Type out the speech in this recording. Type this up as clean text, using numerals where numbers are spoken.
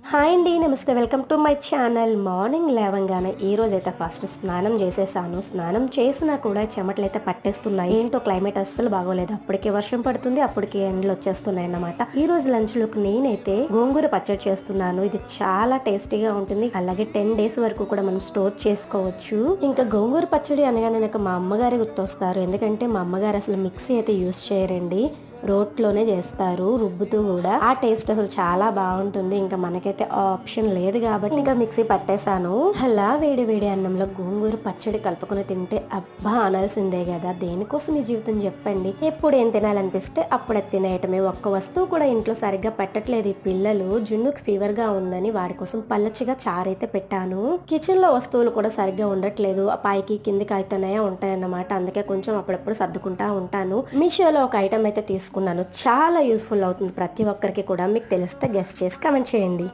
Hi అండి, నమస్తే. Welcome to my channel. Morning లేవంగానే ఈ రోజైతే ఫస్ట్ స్నానం చేసేసాను. స్నానం చేసినా కూడా చెమటలైతే పట్టేస్తున్నాయి. ఏంటో క్లైమేట్ అస్సలు బాగోలేదు. అప్పటికే వర్షం పడుతుంది, అప్పటికే ఎండలు వచ్చేస్తున్నాయి అన్నమాట. ఈ రోజు లంచ్ లోకి నేనైతే గోంగూర పచ్చడి చేస్తున్నాను. ఇది చాలా టేస్టీగా ఉంటుంది. అలాగే 10 days వరకు కూడా మనం స్టోర్ చేసుకోవచ్చు. ఇంకా గోంగూర పచ్చడి అనగానే నాకు మా అమ్మగారు గుర్తొస్తారు. ఎందుకంటే మా అమ్మగారు అసలు మిక్సీ అయితే యూస్ చేయరండి, రోట్లోనే చేస్తారు, రుబ్బుతూ కూడా. ఆ టేస్ట్ అసలు చాలా బాగుంటుంది. ఇంకా మనకైతే ఆప్షన్ లేదు కాబట్టి ఇంకా మిక్సీ పట్టేశాను. అలా వేడి వేడి అన్నంలో గోంగూర పచ్చడి కలుపుకొని తింటే అబ్బా అనాల్సిందే కదా. దేనికోసం ఈ జీవితం చెప్పండి. ఎప్పుడు ఏం తినాలనిపిస్తే అప్పుడే తినేయటమే. ఒక్క వస్తువు కూడా ఇంట్లో సరిగ్గా పెట్టట్లేదు ఈ పిల్లలు. జున్నుకి ఫీవర్ గా ఉందని వాడి కోసం పల్లచిగా చారైతే పెట్టాను. కిచెన్ లో వస్తువులు కూడా సరిగ్గా ఉండట్లేదు, పైకి కిందికి అయితేనే ఉంటాయన్నమాట. అందుకే కొంచెం అప్పుడప్పుడు సర్దుకుంటా ఉంటాను. మీషోలో ఒక ఐటమ్ అయితే తీసుకున్నాను, చాలా యూస్ఫుల్ అవుతుంది ప్రతి ఒక్కరికి కూడా. మీకు తెలిస్తే గెస్ట్ చేసి కామెంట్ చేయండి.